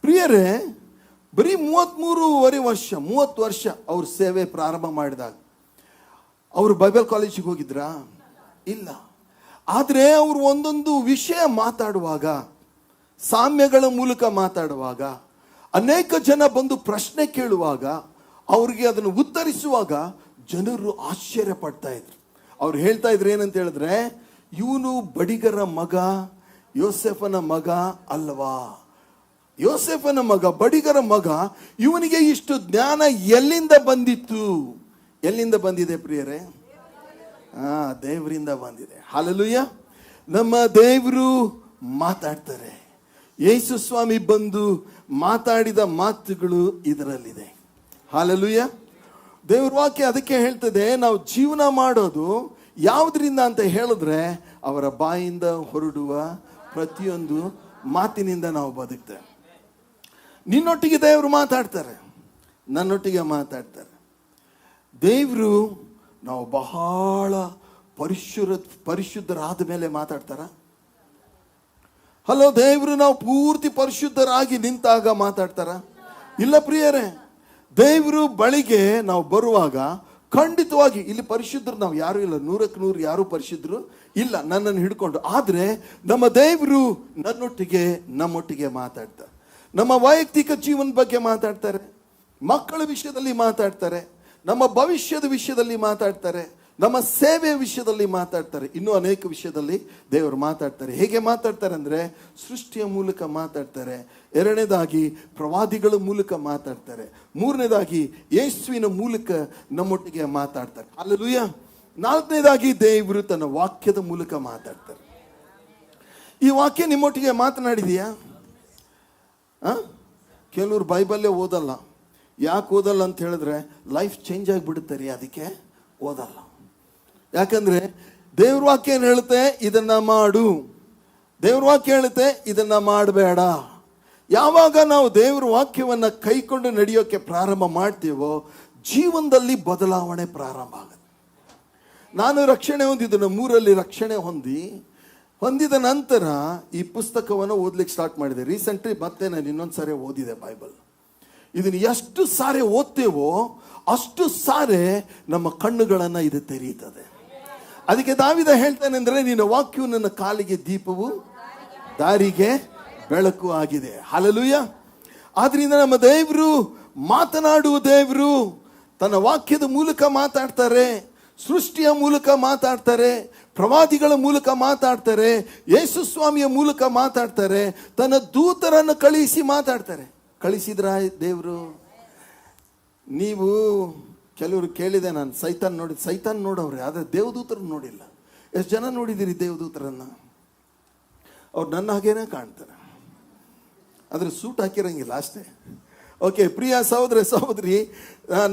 ಪ್ರಿಯರೇ, ಬರೀ 30 ವರ್ಷ ಅವ್ರ ಸೇವೆ ಪ್ರಾರಂಭ ಮಾಡಿದಾಗ ಅವರು ಬೈಬಲ್ ಕಾಲೇಜಿಗೆ ಹೋಗಿದ್ರಾ? ಇಲ್ಲ. ಆದರೆ ಅವರು ಒಂದೊಂದು ವಿಷಯ ಮಾತಾಡುವಾಗ, ಸಾಮ್ಯಗಳ ಮೂಲಕ ಮಾತಾಡುವಾಗ, ಅನೇಕ ಜನ ಬಂದು ಪ್ರಶ್ನೆ ಕೇಳುವಾಗ, ಅವ್ರಿಗೆ ಅದನ್ನು ಉತ್ತರಿಸುವಾಗ ಜನರು ಆಶ್ಚರ್ಯ ಪಡ್ತಾ ಇದ್ರು. ಅವ್ರು ಹೇಳ್ತಾ ಇದ್ರು ಏನಂತ ಹೇಳಿದ್ರೆ, ಇವನು ಬಡಿಗರ ಮಗ, ಯೋಸೆಫನ ಮಗ ಅಲ್ವಾ? ಯೋಸೆಫನ ಮಗ, ಬಡಿಗರ ಮಗ, ಇವನಿಗೆ ಇಷ್ಟು ಜ್ಞಾನ ಎಲ್ಲಿಂದ ಬಂದಿತ್ತು? ಎಲ್ಲಿಂದ ಬಂದಿದೆ ಪ್ರಿಯರೇ? ದೇವರಿಂದ ಬಂದಿದೆ. ಹಲ್ಲೆಲೂಯ. ನಮ್ಮ ದೇವರು ಮಾತಾಡ್ತಾರೆ. ಯೇಸು ಸ್ವಾಮಿ ಬಂದು ಮಾತಾಡಿದ ಮಾತುಗಳು ಇದರಲ್ಲಿದೆ. ಹಲ್ಲೆಲೂಯ. ದೇವ್ರ ವಾಕ್ಯ ಅದಕ್ಕೆ ಹೇಳ್ತದೆ, ನಾವು ಜೀವನ ಮಾಡೋದು ಯಾವುದರಿಂದ ಅಂತ ಹೇಳಿದ್ರೆ ಅವರ ಬಾಯಿಂದ ಹೊರಡುವ ಪ್ರತಿಯೊಂದು ಮಾತಿನಿಂದ ನಾವು ಬದುಕ್ತೇವೆ. ನಿನ್ನೊಟ್ಟಿಗೆ ದೇವರು ಮಾತಾಡ್ತಾರೆ, ನನ್ನೊಟ್ಟಿಗೆ ಮಾತಾಡ್ತಾರೆ. ದೇವರು ನಾವು ಬಹಳ ಪರಿಶುದ್ಧರಾದ ಮೇಲೆ ಮಾತಾಡ್ತಾರ? ಹಲೋ, ದೇವರು ನಾವು ಪೂರ್ತಿ ಪರಿಶುದ್ಧರಾಗಿ ನಿಂತಾಗ ಮಾತಾಡ್ತಾರ? ಇಲ್ಲ ಪ್ರಿಯರೇ. ದೇವರು ಬಳಿಗೆ ನಾವು ಬರುವಾಗ ಖಂಡಿತವಾಗಿ ಇಲ್ಲಿ ಪರಿಶುದ್ಧರು ನಾವು ಯಾರು ಇಲ್ಲ, 100ಕ್ಕೆ 100 ಯಾರು ಪರಿಶುದ್ಧರು ಇಲ್ಲ, ನನ್ನನ್ನು ಹಿಡ್ಕೊಂಡು. ಆದರೆ ನಮ್ಮ ದೇವರು ನಮ್ಮೊಟ್ಟಿಗೆ ಮಾತಾಡ್ತಾರೆ. ನಮ್ಮ ವೈಯಕ್ತಿಕ ಜೀವನ ಬಗ್ಗೆ ಮಾತಾಡ್ತಾರೆ, ಮಕ್ಕಳ ವಿಷಯದಲ್ಲಿ ಮಾತಾಡ್ತಾರೆ, ನಮ್ಮ ಭವಿಷ್ಯದ ವಿಷಯದಲ್ಲಿ ಮಾತಾಡ್ತಾರೆ, ನಮ್ಮ ಸೇವೆಯ ವಿಷಯದಲ್ಲಿ ಮಾತಾಡ್ತಾರೆ, ಇನ್ನೂ ಅನೇಕ ವಿಷಯದಲ್ಲಿ ದೇವರು ಮಾತಾಡ್ತಾರೆ. ಹೇಗೆ ಮಾತಾಡ್ತಾರೆ ಅಂದರೆ ಸೃಷ್ಟಿಯ ಮೂಲಕ ಮಾತಾಡ್ತಾರೆ. ಎರಡನೇದಾಗಿ ಪ್ರವಾದಿಗಳ ಮೂಲಕ ಮಾತಾಡ್ತಾರೆ. ಮೂರನೇದಾಗಿ ಯೇಸುವಿನ ಮೂಲಕ ನಮ್ಮೊಟ್ಟಿಗೆ ಮಾತಾಡ್ತಾರೆ. ಹಲ್ಲೆಲೂಯ. ನಾಲ್ಕನೇದಾಗಿ ದೇವರು ತನ್ನ ವಾಕ್ಯದ ಮೂಲಕ ಮಾತಾಡ್ತಾರೆ. ಈ ವಾಕ್ಯ ನಿಮ್ಮೊಟ್ಟಿಗೆ ಮಾತನಾಡಿದೆಯಾ? ಕೆಲವರು ಬೈಬಲ್ಲೇ ಓದಲ್ಲ. ಯಾಕೆ ಓದಲ್ಲ ಅಂತ ಹೇಳಿದ್ರೆ ಲೈಫ್ ಚೇಂಜ್ ಆಗಿಬಿಡುತ್ತೆ ರೀ, ಅದಕ್ಕೆ ಓದಲ್ಲ. ಯಾಕಂದ್ರೆ ದೇವ್ರ ವಾಕ್ಯ ಏನು ಹೇಳುತ್ತೆ? ಇದನ್ನ ಮಾಡು. ದೇವ್ರ ವಾಕ್ಯ ಹೇಳುತ್ತೆ ಇದನ್ನ ಮಾಡಬೇಡ. ಯಾವಾಗ ನಾವು ದೇವ್ರ ವಾಕ್ಯವನ್ನ ಕೈಕೊಂಡು ನಡೆಯೋಕೆ ಪ್ರಾರಂಭ ಮಾಡ್ತೀವೋ ಜೀವನದಲ್ಲಿ ಬದಲಾವಣೆ ಪ್ರಾರಂಭ ಆಗುತ್ತೆ. ನಾನು ರಕ್ಷಣೆ ಹೊಂದಿದ್ದನ್ನು 3ರಲ್ಲಿ ರಕ್ಷಣೆ ಹೊಂದಿದ ನಂತರ ಈ ಪುಸ್ತಕವನ್ನು ಓದ್ಲಿಕ್ಕೆ ಸ್ಟಾರ್ಟ್ ಮಾಡಿದೆ. ರೀಸೆಂಟ್ಲಿ ಮತ್ತೆ ನಾನು ಇನ್ನೊಂದು ಸಾರಿ ಓದಿದೆ ಬೈಬಲ್. ಇದನ್ನು ಎಷ್ಟು ಸಾರಿ ಓದ್ತೇವೋ ಅಷ್ಟು ಸಾರಿ ನಮ್ಮ ಕಣ್ಣುಗಳನ್ನು ಇದು ತೆರೀತದೆ. ಅದಕ್ಕೆ ದಾವಿದ ಹೇಳ್ತಾನೆ ಅಂದ್ರೆ, ನಿನ್ನ ವಾಕ್ಯವು ನನ್ನ ಕಾಲಿಗೆ ದೀಪವು, ದಾರಿಗೆ ಬೆಳಕು ಆಗಿದೆ. ಹಲ್ಲೆಲೂಯ. ಆದ್ರಿಂದ ನಮ್ಮ ದೇವರು ಮಾತನಾಡುವ ದೇವರು ತನ್ನ ವಾಕ್ಯದ ಮೂಲಕ ಮಾತಾಡ್ತಾರೆ, ಸೃಷ್ಟಿಯ ಮೂಲಕ ಮಾತಾಡ್ತಾರೆ, ಪ್ರವಾದಿಗಳ ಮೂಲಕ ಮಾತಾಡ್ತಾರೆ, ಯೇಸು ಸ್ವಾಮಿಯ ಮೂಲಕ ಮಾತಾಡ್ತಾರೆ, ತನ್ನ ದೂತರನ್ನು ಕಳಿಸಿ ಮಾತಾಡ್ತಾರೆ. ಕಳಿಸಿದ್ರ ದೇವರು? ನೀವು ಕೆಲವರು ಕೇಳಿದೆ, ನಾನು ಸೈತಾನ್ ನೋಡವ್ರೆ, ಆದರೆ ದೇವದೂತರನ್ನು ನೋಡಿಲ್ಲ. ಎಷ್ಟು ಜನ ನೋಡಿದ್ದೀರಿ ದೇವದೂತರನ್ನ? ಅವ್ರು ನನ್ನ ಹಾಗೇನೆ ಕಾಣ್ತಾರೆ, ಆದರೆ ಸೂಟ್ ಹಾಕಿರಂಗಿಲ್ಲ ಅಷ್ಟೇ. ಓಕೆ ಪ್ರಿಯ ಸಹೋದರ ಸಹೋದರಿ,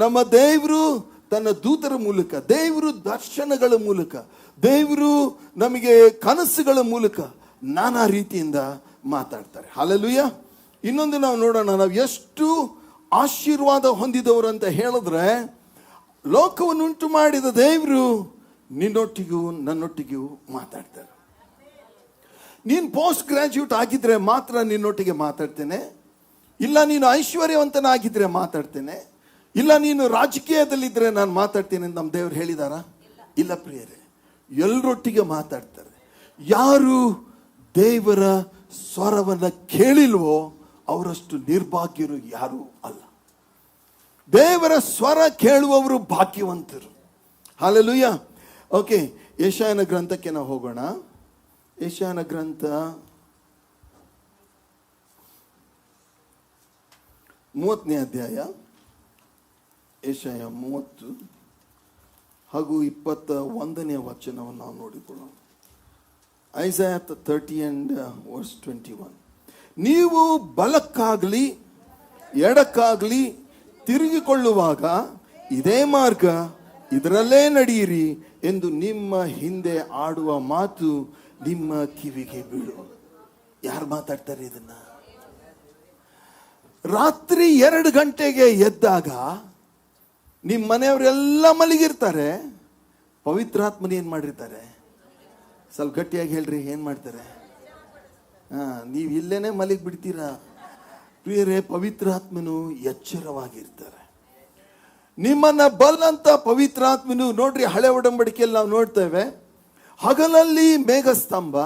ನಮ್ಮ ದೇವರು ತನ್ನ ದೂತರ ಮೂಲಕ, ದೇವರು ದರ್ಶನಗಳ ಮೂಲಕ, ದೇವರು ನಮಗೆ ಕನಸುಗಳ ಮೂಲಕ ನಾನಾ ರೀತಿಯಿಂದ ಮಾತಾಡ್ತಾರೆ. ಹಲ್ಲೆಲೂಯಾ. ಇನ್ನೊಂದು ನಾವು ನೋಡೋಣ, ನಾವು ಎಷ್ಟು ಆಶೀರ್ವಾದ ಹೊಂದಿದವರು ಅಂತ ಹೇಳಿದ್ರೆ, ಲೋಕವನ್ನುಂಟು ಮಾಡಿದ ದೇವರು ನಿನ್ನೊಟ್ಟಿಗೂ ನನ್ನೊಟ್ಟಿಗೂ ಮಾತಾಡ್ತಾರೆ. ನೀನು ಪೋಸ್ಟ್ ಗ್ರಾಜ್ಯುಯೇಟ್ ಆಗಿದ್ರೆ ಮಾತ್ರ ನಿನ್ನೊಟ್ಟಿಗೆ ಮಾತಾಡ್ತೇನೆ, ಇಲ್ಲ ನೀನು ಐಶ್ವರ್ಯವಂತನಾಗಿದ್ರೆ ಮಾತಾಡ್ತೇನೆ, ಇಲ್ಲ ನೀನು ರಾಜಕೀಯದಲ್ಲಿದ್ದರೆ ನಾನು ಮಾತಾಡ್ತೇನೆ ಅಂತ ನಮ್ಮ ದೇವರು ಹೇಳಿದಾರ? ಇಲ್ಲ ಪ್ರಿಯರೇ, ಎಲ್ಲರೊಟ್ಟಿಗೆ ಮಾತಾಡ್ತಾರೆ. ಯಾರು ದೇವರ ಸ್ವರವನ್ನು ಕೇಳಿಲ್ವೋ ಅವರಷ್ಟು ನಿರ್ಭಾಗ್ಯರು ಯಾರೂ ಅಲ್ಲ. ದೇವರ ಸ್ವರ ಕೇಳುವವರು ಭಾಗ್ಯವಂತರು. ಹಲ್ಲೆಲೂಯಾ. ಓಕೆ, ಯೆಶಾಯನ ಗ್ರಂಥಕ್ಕೆ ನಾವು ಹೋಗೋಣ. ಯೆಶಾಯನ ಗ್ರಂಥ 30ನೇ ಅಧ್ಯಾಯ, ಯೆಶಾಯ 30 ಹಾಗೂ 21ನೇ ವಚನವನ್ನು ನಾವು ನೋಡಿಕೊಳ್ಳೋಣ. ಐಸಾಯ 30 and verse 21. ನೀವು ಬಲಕ್ಕಾಗಲಿ ಎಡಕ್ಕಾಗಲಿ ತಿರುಗಿಕೊಳ್ಳುವಾಗ ಇದೇ ಮಾರ್ಗ, ಇದರಲ್ಲೇ ನಡೆಯಿರಿ ಎಂದು ನಿಮ್ಮ ಹಿಂದೆ ಆಡುವ ಮಾತು ನಿಮ್ಮ ಕಿವಿಗೆ ಬೀಳು. ಯಾರು ಮಾತಾಡ್ತಾರೆ ಇದನ್ನ? ರಾತ್ರಿ 2 ಗಂಟೆಗೆ ಎದ್ದಾಗ ನಿಮ್ಮ ಮನೆಯವರೆಲ್ಲ ಮಲಗಿರ್ತಾರೆ, ಪವಿತ್ರಾತ್ಮನ ಏನ್ ಮಾಡಿರ್ತಾರೆ? ಸ್ವಲ್ಪ ಗಟ್ಟಿಯಾಗಿ ಹೇಳ್ರಿ, ಏನ್ ಮಾಡ್ತಾರೆ? ನೀವು ಇಲ್ಲೇನೆ ಮಲಗಿ ಬಿಡ್ತೀರಾ. ಪ್ರಿಯರೇ, ಪವಿತ್ರಾತ್ಮನು ಎಚ್ಚರವಾಗಿರ್ತಾರೆ. ನಿಮ್ಮನ್ನ ಬಲ್ಲಂತ ಪವಿತ್ರಾತ್ಮನು ನೋಡ್ರಿ, ಹಳೆ ಒಡಂಬಡಿಕೆಯಲ್ಲಿ ನಾವು ನೋಡ್ತೇವೆ, ಹಗಲಲ್ಲಿ ಮೇಘಸ್ತಂಭ,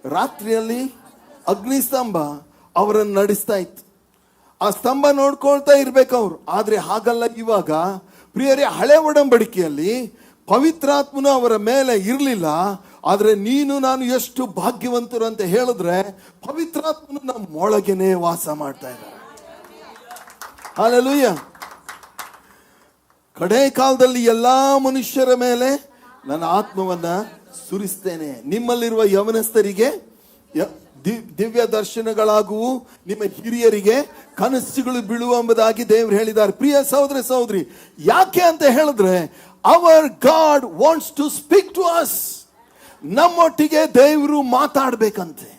ರಾತ್ರಿಯಲ್ಲಿ ಅಗ್ನಿಸ್ತಂಭ ಅವರನ್ನು ನಡೆಸ್ತಾ ಇತ್ತು. ಆ ಸ್ತಂಭ ನೋಡ್ಕೊಳ್ತಾ ಇರ್ಬೇಕು ಅವ್ರು. ಆದ್ರೆ ಹಾಗಲ್ಲ ಇವಾಗ. ಪ್ರಿಯರೇ, ಹಳೆ ಒಡಂಬಡಿಕೆಯಲ್ಲಿ ಪವಿತ್ರಾತ್ಮನು ಅವರ ಮೇಲೆ ಇರಲಿಲ್ಲ. ಆದ್ರೆ ನೀನು ನಾನು ಎಷ್ಟು ಭಾಗ್ಯವಂತರು ಅಂತ ಹೇಳಿದ್ರೆ, ಪವಿತ್ರಾತ್ಮನು ನಮ್ಮೊಳಗೇನೆ ವಾಸ ಮಾಡ್ತಾ ಇದ್ದಾರೆ. ಹಲ್ಲೆಲೂಯಾ. ಕಡೆ ಕಾಲದಲ್ಲಿ ಎಲ್ಲಾ ಮನುಷ್ಯರ ಮೇಲೆ ನನ್ನ ಆತ್ಮವನ್ನ ಸುರಿಸ್ತೇನೆ. ನಿಮ್ಮಲ್ಲಿರುವ ಯವನಸ್ಥರಿಗೆ ದಿವ್ಯ ದರ್ಶನಗಳಾಗುವು, ನಿಮ್ಮ ಹಿರಿಯರಿಗೆ ಕನಸುಗಳು ಬೀಳುವ ಎಂಬುದಾಗಿ ದೇವರು ಹೇಳಿದ್ದಾರೆ. ಪ್ರಿಯ ಸಹೋದರ ಸಹೋದರಿ, ಯಾಕೆ ಅಂತ ಹೇಳಿದ್ರೆ, our God wants to speak to us. ನಮ್ಮೊಟ್ಟಿಗೆ ದೇವರು ಮಾತಾಡ್ಬೇಕಂತೆ.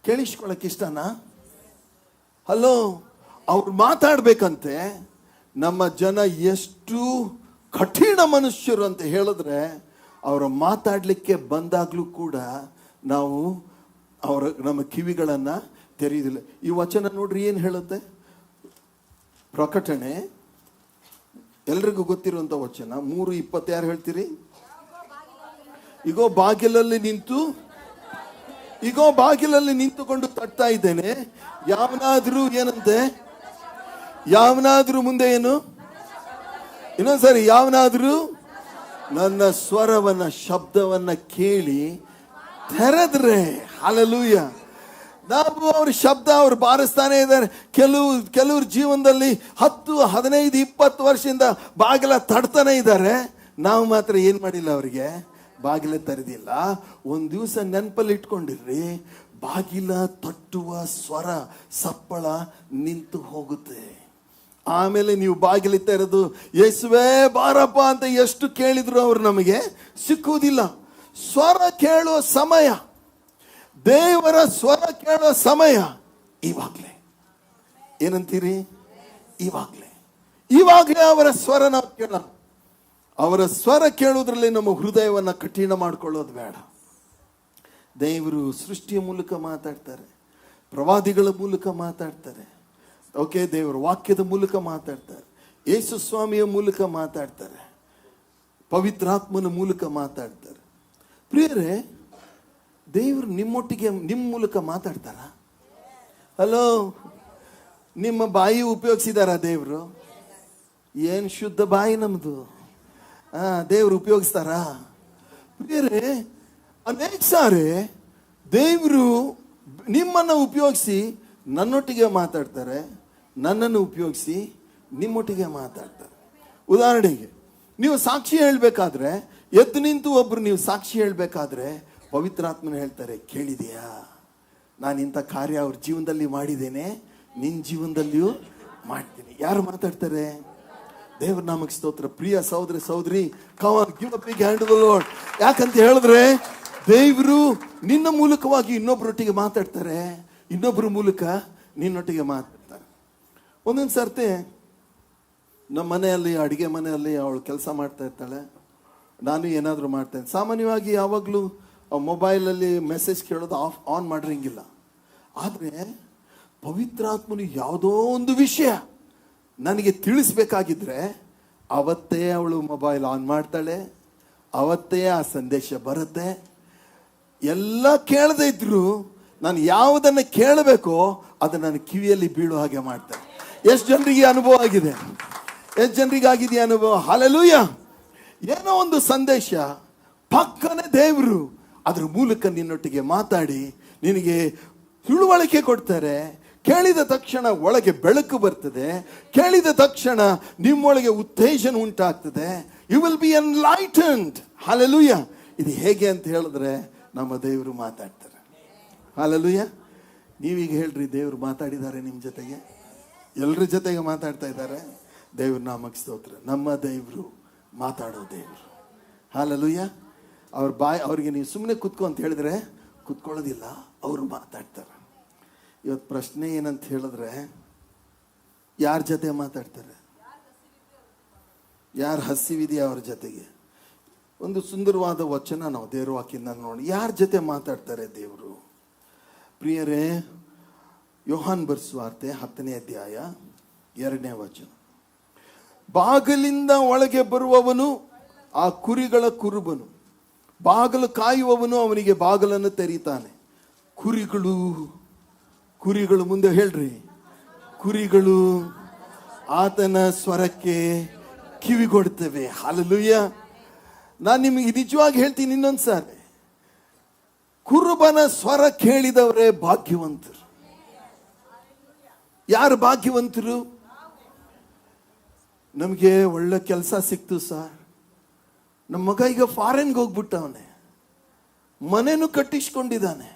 ಕೇಳಿಸ್ಕೊಳಕ್ ಇಷ್ಟನಾ? ಹಲೋ, ಅವ್ರು ಮಾತಾಡ್ಬೇಕಂತೆ. ನಮ್ಮ ಜನ ಎಷ್ಟು ಕಠಿಣ ಮನುಷ್ಯರು ಅಂತ ಹೇಳಿದ್ರೆ, ಅವರು ಮಾತಾಡ್ಲಿಕ್ಕೆ ಬಂದಾಗ್ಲೂ ಕೂಡ ನಾವು ನಮ್ಮ ಕಿವಿಗಳನ್ನ ತೆರೆಯುವುದಿಲ್ಲ. ಈ ವಚನ ನೋಡ್ರಿ ಏನ್ ಹೇಳುತ್ತೆ. ಪ್ರಕಟಣೆ ಎಲ್ರಿಗೂ ಗೊತ್ತಿರುವಂತ ವಚನ 3:20. ಯಾರು ಹೇಳ್ತೀರಿ? ಇಗೋ ಬಾಗಿಲಲ್ಲಿ ನಿಂತುಕೊಂಡು ತಟ್ತಾ ಇದ್ದೇನೆ. ಯಾವನಾದ್ರೂ ಏನಂತೆ? ಯಾವನಾದ್ರೂ ಮುಂದೆ ಏನು? ಇನ್ನೊಂದ್ಸರಿ, ಯಾವನಾದ್ರೂ ನನ್ನ ಸ್ವರವನ್ನ ಶಬ್ದವನ್ನ ಕೇಳಿ ತೆರೆದ್ರೆ. ಹಲ್ಲೆಲೂಯಾ. ನಾವು ಅವ್ರ ಶಬ್ದ ಅವ್ರು ಬಾರಿಸ್ತಾನೆ ಇದ್ದಾರೆ. ಕೆಲವ್ರ ಜೀವನದಲ್ಲಿ 10, 15, 20 ವರ್ಷದಿಂದ ಬಾಗಿಲ ತಡ್ತಾನೆ ಇದ್ದಾರೆ. ನಾವು ಮಾತ್ರ ಏನ್ ಮಾಡಿಲ್ಲ, ಅವರಿಗೆ ಬಾಗಿಲ ತೆರೆದಿಲ್ಲ. ಒಂದ್ ದಿವಸ ನೆನಪಲ್ಲಿ ಇಟ್ಕೊಂಡಿರ್ರಿ, ಬಾಗಿಲ ತಟ್ಟುವ ಸ್ವರ ಸಪ್ಪಳ ನಿಂತು ಹೋಗುತ್ತೆ. ಆಮೇಲೆ ನೀವು ಬಾಗಿಲು ತೆರೆದು ಯೇಸುವೇ ಬಾರಪ್ಪ ಅಂತ ಎಷ್ಟು ಕೇಳಿದ್ರು ಅವ್ರು ನಮಗೆ ಸಿಕ್ಕುವುದಿಲ್ಲ. ಸ್ವರ ಕೇಳುವ ಸಮಯ, ದೇವರ ಸ್ವರ ಕೇಳುವ ಸಮಯ ಇವಾಗ್ಲೇ. ಏನಂತೀರಿ? ಇವಾಗ್ಲೇ ಅವರ ಸ್ವರ ನಾವು ಕೇಳೋಣ. ಅವರ ಸ್ವರ ಕೇಳೋದ್ರಲ್ಲಿ ನಮ್ಮ ಹೃದಯವನ್ನ ಕಠಿಣ ಮಾಡ್ಕೊಳ್ಳೋದು ಬೇಡ. ದೇವರು ಸೃಷ್ಟಿಯ ಮೂಲಕ ಮಾತಾಡ್ತಾರೆ, ಪ್ರವಾದಿಗಳ ಮೂಲಕ ಮಾತಾಡ್ತಾರೆ, ಓಕೆ, ದೇವರ ವಾಕ್ಯದ ಮೂಲಕ ಮಾತಾಡ್ತಾರೆ, ಯೇಸು ಸ್ವಾಮಿಯ ಮೂಲಕ ಮಾತಾಡ್ತಾರೆ, ಪವಿತ್ರಾತ್ಮನ ಮೂಲಕ ಮಾತಾಡ್ತಾರೆ. ಪ್ರಿಯರೇ, ದೇವರು ನಿಮ್ಮೊಟ್ಟಿಗೆ ನಿಮ್ಮ ಮೂಲಕ ಮಾತಾಡ್ತಾರ? ಹಲೋ, ನಿಮ್ಮ ಬಾಯಿ ಉಪಯೋಗಿಸಿದಾರ ದೇವರು? ಏನ್ ಶುದ್ಧ ಬಾಯಿ ನಮ್ದು. ದೇವರು ಉಪಯೋಗಿಸ್ತಾರ? ಪ್ರಿಯರೇ, ಅನೇಕ ಸಾರಿ ದೇವರು ನಿಮ್ಮನ್ನು ಉಪಯೋಗಿಸಿ ನನ್ನೊಟ್ಟಿಗೆ ಮಾತಾಡ್ತಾರೆ, ನನ್ನನ್ನು ಉಪಯೋಗಿಸಿ ನಿಮ್ಮೊಟ್ಟಿಗೆ ಮಾತಾಡ್ತಾರೆ. ಉದಾಹರಣೆಗೆ, ನೀವು ಸಾಕ್ಷಿ ಹೇಳ್ಬೇಕಾದ್ರೆ, ಎದ್ದು ನಿಂತು ಒಬ್ರು ನೀವು ಸಾಕ್ಷಿ ಹೇಳ್ಬೇಕಾದ್ರೆ ಪವಿತ್ರಾತ್ಮನ ಹೇಳ್ತಾರೆ, ಕೇಳಿದೆಯಾ ನಾನು ಇಂಥ ಕಾರ್ಯ ಅವ್ರ ಜೀವನದಲ್ಲಿ ಮಾಡಿದ್ದೇನೆ, ನಿನ್ನ ಜೀವನದಲ್ಲಿಯೂ ಮಾಡ್ತೀನಿ. ಯಾರು ಮಾತಾಡ್ತಾರೆ? ದೇವ್ರ ನಾಮಕ್ಕೆ ಸ್ತೋತ್ರ. ಪ್ರಿಯ ಸಹೋದರಿ ಸಹೋದರಿ, come on, give a big hand to the Lord. ಯಾಕಂತ ಹೇಳಿದ್ರೆ ದೇವರು ನಿನ್ನ ಮೂಲಕವಾಗಿ ಇನ್ನೊಬ್ಬರೊಟ್ಟಿಗೆ ಮಾತಾಡ್ತಾರೆ, ಇನ್ನೊಬ್ಬರ ಮೂಲಕ ನಿನ್ನೊಟ್ಟಿಗೆ ಮಾತಾಡ್ತಾರೆ. ಒಂದೊಂದು ಸರ್ತಿ ನಮ್ಮ ಮನೆಯಲ್ಲಿ, ಅಡುಗೆ ಮನೆಯಲ್ಲಿ ಅವಳು ಕೆಲಸ ಮಾಡ್ತಾ ಇರ್ತಾಳೆ, ನಾನು ಏನಾದರೂ ಮಾಡ್ತೇನೆ. ಸಾಮಾನ್ಯವಾಗಿ ಯಾವಾಗಲೂ ಮೊಬೈಲಲ್ಲಿ ಮೆಸೇಜ್ ಕೇಳೋದು ಆನ್ ಮಾಡಿರಂಗಿಲ್ಲ. ಆದರೆ ಪವಿತ್ರಾತ್ಮನು ಯಾವುದೋ ಒಂದು ವಿಷಯ ನನಗೆ ತಿಳಿಸ್ಬೇಕಾಗಿದ್ರೆ ಅವತ್ತೇ ಅವಳು ಮೊಬೈಲ್ ಆನ್ ಮಾಡ್ತಾಳೆ, ಅವತ್ತೇ ಆ ಸಂದೇಶ ಬರುತ್ತೆ. ಎಲ್ಲ ಕೇಳದೇ ಇದ್ರು ನಾನು ಯಾವುದನ್ನು ಕೇಳಬೇಕೋ ಅದು ನನ್ನ ಕಿವಿಯಲ್ಲಿ ಬೀಳೋ ಹಾಗೆ ಮಾಡ್ತಾರೆ. ಎಷ್ಟು ಜನರಿಗೆ ಅನುಭವ ಆಗಿದೆ? ಎಷ್ಟು ಜನರಿಗೆ ಆಗಿದೆಯಾ ಅನುಭವ? ಹಲ್ಲೆಲೂಯಾ. ಏನೋ ಒಂದು ಸಂದೇಶ ಪಕ್ಕನೆ ದೇವರು ಅದ್ರ ಮೂಲಕ ನಿನ್ನೊಟ್ಟಿಗೆ ಮಾತಾಡಿ ನಿನಗೆ ತಿಳುವಳಿಕೆ ಕೊಡ್ತಾರೆ. ಕೇಳಿದ ತಕ್ಷಣ ಒಳಗೆ ಬೆಳಕು ಬರ್ತದೆ, ಕೇಳಿದ ತಕ್ಷಣ ನಿಮ್ಮೊಳಗೆ ಉತ್ತೇಜನ ಉಂಟಾಗ್ತದೆ. You will be enlightened. Hallelujah. ಇದು ಹೇಗೆ ಅಂತ ಹೇಳಿದ್ರೆ ನಮ್ಮ ದೇವರು ಮಾತಾಡ್ತಾರೆ. ಹಲ್ಲೆಲೂಯಾ. ನೀವೀಗ ಹೇಳ್ರಿ, ದೇವರು ಮಾತಾಡಿದ್ದಾರೆ ನಿಮ್ಮ ಜೊತೆಗೆ, ಎಲ್ಲರ ಜೊತೆಗೆ ಮಾತಾಡ್ತಾ ಇದ್ದಾರೆ. ದೇವ್ರ ನಾಮಕ್ಕೆ ಸ್ತೋತ್ರ. ನಮ್ಮ ದೇವರು ಮಾತಾಡೋ ದೇವರು. ಹಲ್ಲೆಲೂಯಾ. ಅವ್ರಿಗೆ ನೀವು ಸುಮ್ಮನೆ ಕೂತ್ಕೊ ಅಂತ ಹೇಳಿದ್ರೆ ಕೂತ್ಕೊಳ್ಳೋದಿಲ್ಲ, ಅವರು ಮಾತಾಡ್ತಾರೆ. ಇವತ್ತು ಪ್ರಶ್ನೆ ಏನಂತ ಹೇಳಿದ್ರೆ, ಯಾರ ಜೊತೆ ಮಾತಾಡ್ತಾರೆ? ಯಾರು ಹಸಿವಿದೆಯಾ ಅವ್ರ ಜೊತೆಗೆ? ಒಂದು ಸುಂದರವಾದ ವಚನ ನಾವು ದೇವ್ರ ವಾಕ್ಯದಿಂದ ನೋಡಿ, ಯಾರ ಜೊತೆ ಮಾತಾಡ್ತಾರೆ ದೇವರು? ಪ್ರಿಯರೇ, ಯೋಹಾನ್ ಬರೆಸುವಾರ್ತೆ 10ನೇ ಅಧ್ಯಾಯ 2ನೇ ವಚನ. ಬಾಗಿಲಿಂದ ಒಳಗೆ ಬರುವವನು ಆ ಕುರಿಗಳ ಕುರುಬನು, ಬಾಗಿಲು ಕಾಯುವವನು ಅವನಿಗೆ ಬಾಗಿಲನ್ನು ತೆರೀತಾನೆ. ಕುರಿಗಳು ಮುಂದೆ ಹೇಳ್ರಿ, ಕುರಿಗಳು ಆತನ ಸ್ವರಕ್ಕೆ ಕಿವಿಗೊಡ್ತವೆ. ಹಲ್ಲೆಲೂಯಾ. ನಾನು ನಿಮಗೆ ನಿಜವಾಗಿ ಹೇಳ್ತೀನಿ ಇನ್ನೊಂದ್ಸಾರಿ, ಕುರುಬನ ಸ್ವರ ಕೇಳಿದವರೇ ಭಾಗ್ಯವಂತರು. ಯಾರು ಭಾಗ್ಯವಂತರು? ನಮಗೆ ಒಳ್ಳೆ ಕೆಲಸ ಸಿಕ್ತು ಸರ್, ನಮ್ಮ ಮಗ ಈಗ ಫಾರಿನ್ಗೆ ಹೋಗ್ಬಿಟ್ಟವನೆ, ಮನೆನೂ ಕಟ್ಟಿಸ್ಕೊಂಡಿದ್ದಾನೆ,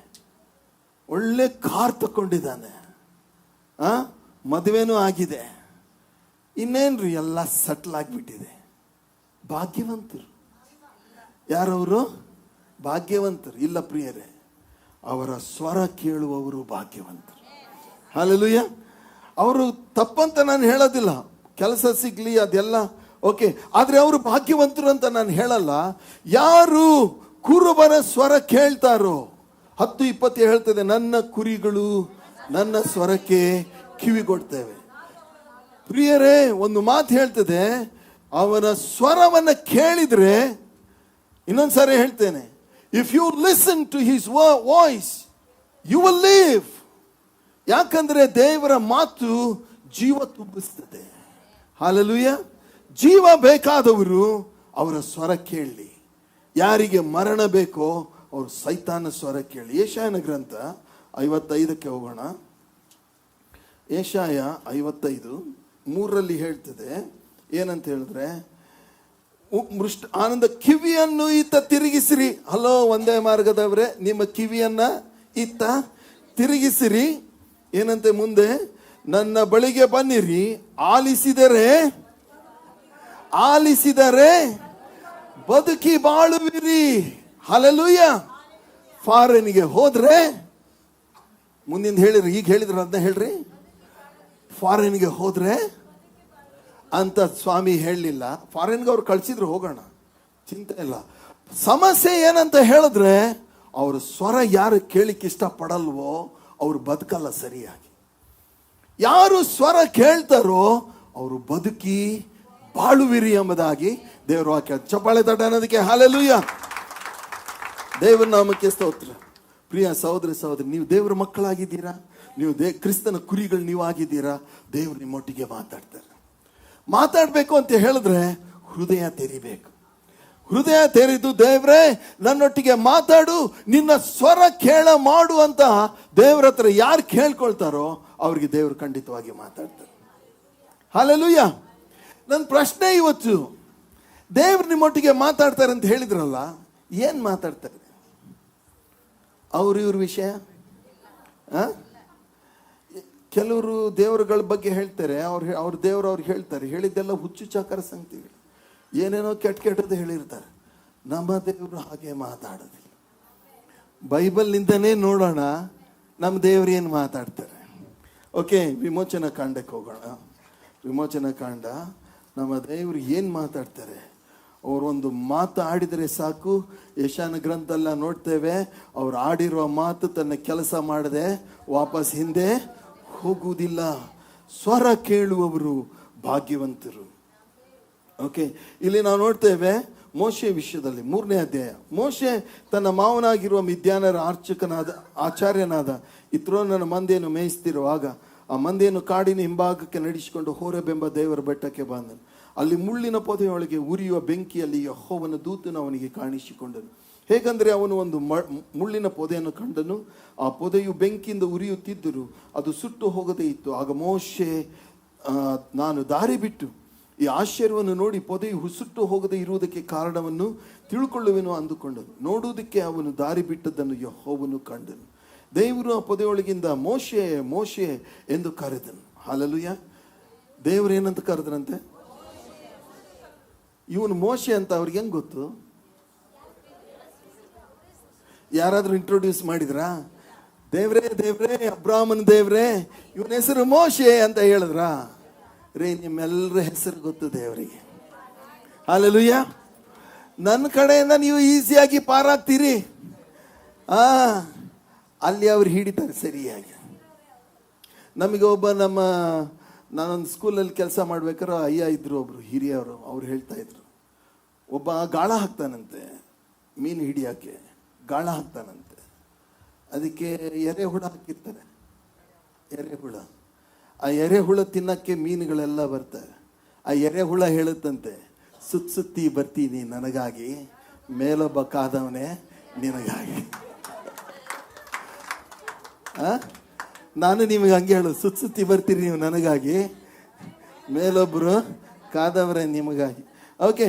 ಒಳ್ಳೆ ಕಾರ್ ತಕೊಂಡಿದ್ದಾನೆ, ಮದುವೆನೂ ಆಗಿದೆ, ಇನ್ನೇನ್ರಿ ಎಲ್ಲ ಸೆಟ್ಲ್ ಆಗಿಬಿಟ್ಟಿದೆ. ಭಾಗ್ಯವಂತರು. ಯಾರವರು? ಭಾಗ್ಯವಂತರು. ಇಲ್ಲ ಪ್ರಿಯರೇ, ಅವರ ಸ್ವರ ಕೇಳುವವರು ಭಾಗ್ಯವಂತರು. ಹಲ್ಲೆಲೂಯಾ. ಅವರು ತಪ್ಪಂತ ನಾನು ಹೇಳೋದಿಲ್ಲ, ಕೆಲಸ ಸಿಗ್ಲಿ ಅದೆಲ್ಲ ಓಕೆ, ಆದ್ರೆ ಅವರು ಭಾಗ್ಯವಂತರು ಅಂತ ನಾನು ಹೇಳಲ್ಲ. ಯಾರು ಕುರುಬನ ಸ್ವರ ಕೇಳ್ತಾರೋ, 10:20 ಹೇಳ್ತದೆ, ನನ್ನ ಕುರಿಗಳು ನನ್ನ ಸ್ವರಕ್ಕೆ ಕಿವಿಗೊಡ್ತೇವೆ. ಪ್ರಿಯರೇ, ಒಂದು ಮಾತು ಹೇಳ್ತದೆ, ಅವನ ಸ್ವರವನ್ನು ಕೇಳಿದ್ರೆ, ಇನ್ನೊಂದ್ಸಾರಿ ಹೇಳ್ತೇನೆ, if you listen to his voice you will live. ಯಾಕಂದ್ರೆ ದೇವರ ಮಾತು ಜೀವ ತುಂಬಿಸ್ತದೆ. ಹಲ್ಲೆಲೂಯಾ. ಜೀವ ಬೇಕಾದವರು ಅವರ ಸ್ವರ ಕೇಳಲಿ. ಯಾರಿಗೆ ಮರಣ ಬೇಕೋ ಅವರು ಸೈತಾನ ಸ್ವರ ಕೇಳಿ. ಯೆಶಾಯನ ಗ್ರಂಥ 55ಕ್ಕೆ ಹೋಗೋಣ. ಯೆಶಾಯ 55:3 ಹೇಳ್ತದೆ, ಏನಂತ ಹೇಳಿದ್ರೆ, ಆನಂದ ಕಿವಿಯನ್ನು ಇತ್ತ ತಿರುಗಿಸಿರಿ. ಹಲೋ ಒಂದೇ ಮಾರ್ಗದವರೇ, ನಿಮ್ಮ ಕಿವಿಯನ್ನ ಇತ್ತ ತಿರುಗಿಸಿರಿ. ಏನಂತೆ ಮುಂದೆ, ನನ್ನ ಬಳಿಗೆ ಬನ್ನಿರಿ, ಆಲಿಸಿದರೆ ಬದುಕಿ ಬಾಳುವಿರಿ. ಹಲ್ಲೆಲೂಯಾ. ಫಾರಿನ್ಗೆ ಹೋದ್ರೆ, ಮುಂದಿನ ಹೇಳಿರಿ, ಈಗ ಹೇಳಿದ್ರ ಅದನ್ನ ಹೇಳ್ರಿ. ಫಾರಿನ್ಗೆ ಹೋದ್ರೆ ಅಂತ ಸ್ವಾಮಿ ಹೇಳಲಿಲ್ಲ, ಫಾರಿನ್ಗೆ ಅವ್ರು ಕಳ್ಸಿದ್ರು, ಹೋಗೋಣ, ಚಿಂತೆ ಇಲ್ಲ. ಸಮಸ್ಯೆ ಏನಂತ ಹೇಳಿದ್ರೆ, ಅವ್ರ ಸ್ವರ ಯಾರು ಕೇಳಿಕ್ಕೆ ಇಷ್ಟಪಡಲ್ವೋ ಅವ್ರು ಬದುಕಲ್ಲ ಸರಿಯಾಗಿ. ಯಾರು ಸ್ವರ ಕೇಳ್ತಾರೋ ಅವರು ಬದುಕಿ ಬಾಳುವಿರಿ ಎಂಬುದಾಗಿ ದೇವರ ವಾಕ್ಯ. ಚಪ್ಪಾಳೆ ತಟ್ಟ ಅನ್ನೋದಕ್ಕೆ ಹಲ್ಲೆಲೂಯಾ. ದೇವರ ನಾಮಕ್ಕೆ ಸ್ತೋತ್ರ. ಪ್ರಿಯ ಸಹೋದರಿ ಸಹೋದರಿ, ನೀವು ದೇವರ ಮಕ್ಕಳಾಗಿದ್ದೀರಾ, ನೀವು ಕ್ರಿಸ್ತನ ಕುರಿಗಳು ನೀವು ಆಗಿದ್ದೀರಾ. ದೇವರು ನಿಮ್ಮೊಟ್ಟಿಗೆ ಮಾತಾಡ್ತಾರೆ. ಮಾತಾಡಬೇಕು ಅಂತ ಹೇಳಿದ್ರೆ ಹೃದಯ ತೆರಿಬೇಕು. ಹೃದಯ ತೆರೆದು, ದೇವ್ರೇ ನನ್ನೊಟ್ಟಿಗೆ ಮಾತಾಡು, ನಿನ್ನ ಸ್ವರ ಕೇಳ ಮಾಡು ಅಂತ ದೇವ್ರ ಹತ್ರ ಯಾರು ಕೇಳ್ಕೊಳ್ತಾರೋ ಅವ್ರಿಗೆ ದೇವರು ಖಂಡಿತವಾಗಿ ಮಾತಾಡ್ತಾರೆ. ಹಲ್ಲೆಲೂಯಾ. ನನ್ನ ಪ್ರಶ್ನೆ ಇವತ್ತು, ದೇವ್ರು ನಿಮ್ಮೊಟ್ಟಿಗೆ ಮಾತಾಡ್ತಾರೆ ಅಂತ ಹೇಳಿದ್ರಲ್ಲ, ಏನ್ ಮಾತಾಡ್ತಾರೆ? ಅವ್ರ ಇವ್ರ ವಿಷಯ ಕೆಲವರು ದೇವರುಗಳ ಬಗ್ಗೆ ಹೇಳ್ತಾರೆ, ಅವ್ರ ದೇವರು ಅವ್ರಿಗೆ ಹೇಳ್ತಾರೆ, ಹೇಳಿದ್ದೆಲ್ಲ ಹುಚ್ಚು ಚಾಕರ ಸಂಗತಿಗಳು, ಏನೇನೋ ಕೆಟ್ಟದ್ದು ಹೇಳಿರ್ತಾರೆ. ನಮ್ಮ ದೇವರು ಹಾಗೆ ಮಾತಾಡೋದಿಲ್ಲ. ಬೈಬಲ್ನಿಂದನೇ ನೋಡೋಣ ನಮ್ಮ ದೇವ್ರು ಏನು ಮಾತಾಡ್ತಾರೆ. ಓಕೆ, ವಿಮೋಚನಾ ಕಾಂಡಕ್ಕೆ ಹೋಗೋಣ. ವಿಮೋಚನಾ ಕಾಂಡ, ನಮ್ಮ ದೇವರು ಏನು ಮಾತಾಡ್ತಾರೆ. ಅವರೊಂದು ಮಾತು ಆಡಿದರೆ ಸಾಕು. ಯಶಾನ ಗ್ರಂಥಲ್ಲ ನೋಡ್ತೇವೆ, ಅವ್ರು ಆಡಿರುವ ಮಾತು ತನ್ನ ಕೆಲಸ ಮಾಡದೆ ವಾಪಸ್ ಹಿಂದೆ ಹೋಗುವುದಿಲ್ಲ. ಸ್ವರ ಕೇಳುವವರು ಭಾಗ್ಯವಂತರು. ಓಕೆ, ಇಲ್ಲಿ ನಾವು ನೋಡ್ತೇವೆ ಮೋಶೆ ವಿಷಯದಲ್ಲಿ 3ನೇ ಅಧ್ಯಾಯ. ಮೋಶೆ ತನ್ನ ಮಾವನಾಗಿರುವ ಮಿದ್ಯಾನರ ಆಚಾರ್ಯನಾದ ಇತ್ರೋನನ ಮಂದೆಯನ್ನು ಮೇಯಿಸ್ತಿರುವಾಗ ಆ ಮಂದೆಯನ್ನು ಕಾಡಿನ ಹಿಂಭಾಗಕ್ಕೆ ನಡೆಸಿಕೊಂಡು ಹೋರೇಬೆಂಬ ದೇವರ ಬೆಟ್ಟಕ್ಕೆ ಬಂದನು. ಅಲ್ಲಿ ಮುಳ್ಳಿನ ಪೊದೆಯೊಳಗೆ ಉರಿಯುವ ಬೆಂಕಿಯಲ್ಲಿ ಯೆಹೋವನ ದೂತನು ಅವನಿಗೆ ಕಾಣಿಸಿಕೊಂಡನು. ಹೇಗೆಂದರೆ ಅವನು ಒಂದು ಮುಳ್ಳಿನ ಪೊದೆಯನ್ನು ಕಂಡನು. ಆ ಪೊದೆಯು ಬೆಂಕಿಯಿಂದ ಉರಿಯುತ್ತಿದ್ದರೂ ಅದು ಸುಟ್ಟು ಹೋಗದೇ ಇತ್ತು. ಆಗ ಮೋಶೆ, ನಾನು ದಾರಿ ಬಿಟ್ಟು ಈ ಆಶ್ಚರ್ಯವನ್ನು ನೋಡಿ ಪೊದೆಯು ಸುಟ್ಟು ಹೋಗದೆ ಇರುವುದಕ್ಕೆ ಕಾರಣವನ್ನು ತಿಳ್ಕೊಳ್ಳುವೆನು ಅಂದುಕೊಂಡನು. ನೋಡುವುದಕ್ಕೆ ಅವನು ದಾರಿ ಬಿಟ್ಟದ್ದನ್ನು ಯೆಹೋವನು ಕಂಡನು. ದೇವರು ಆ ಪೊದೆಯೊಳಗಿಂದ ಮೋಶೆ ಮೋಶೆ ಎಂದು ಕರೆದನು. ಹಲ್ಲೆಲೂಯಾ. ದೇವರು ಏನಂತ ಕರೆದ್ರಂತೆ? ಇವನು ಮೋಶೆ ಅಂತ ಅವ್ರಿಗೆ ಹೆಂಗ್ ಗೊತ್ತು? ಯಾರಾದ್ರೂ ಇಂಟ್ರೊಡ್ಯೂಸ್ ಮಾಡಿದ್ರಾ? ದೇವ್ರೇ ದೇವ್ರೇ, ಅಬ್ರಾಹ್ಮನ ದೇವ್ರೇ, ಇವನ ಹೆಸರು ಮೋಶೆ ಅಂತ ಹೇಳಿದ್ರ? ರೇ, ನಿಮ್ಮೆಲ್ಲರ ಹೆಸರು ಗೊತ್ತು ದೇವರಿಗೆ. ಹಲ್ಲೆಲೂಯಾ. ನನ್ನ ಕಡೆಯಿಂದ ನೀವು ಈಸಿಯಾಗಿ ಪಾರಾಗ್ತೀರಿ. ಅಲ್ಲಿ ಅವ್ರು ಹಿಡಿತಾರೆ ಸರಿಯಾಗಿ. ನಮಗೆ ಒಬ್ಬ ನಾನೊಂದು ಸ್ಕೂಲಲ್ಲಿ ಕೆಲಸ ಮಾಡ್ಬೇಕಾದ್ರೆ ಅಯ್ಯ ಇದ್ರು, ಒಬ್ರು ಹಿರಿಯವರು. ಅವ್ರು ಹೇಳ್ತಾ ಇದ್ರು, ಒಬ್ಬ ಗಾಳ ಹಾಕ್ತಾನಂತೆ ಮೀನು ಹಿಡಿಯೋಕ್ಕೆ. ಗಾಳ ಹಾಕ್ತಾನಂತೆ, ಅದಕ್ಕೆ ಎರೆಹುಳ ಹಾಕಿರ್ತಾರೆ. ಎರೆಹುಳ, ಆ ಎರೆಹುಳ ತಿನ್ನಕ್ಕೆ ಮೀನುಗಳೆಲ್ಲ ಬರ್ತವೆ. ಆ ಎರೆಹುಳ ಹೇಳುತ್ತಂತೆ, ಸುತ್ತಿ ಬರ್ತೀನಿ ನನಗಾಗಿ, ಮೇಲೊಬ್ಬ ಕಾದವನೇ ನಿನಗಾಗಿ. ನಾನು ನಿಮಗೆ ಹಂಗೆ ಹೇಳು, ಸುತ್ತಿ ಬರ್ತೀರಿ ನೀವು ನನಗಾಗಿ, ಮೇಲೊಬ್ರು ಕಾದವರೇ ನಿಮಗಾಗಿ. ಓಕೆ.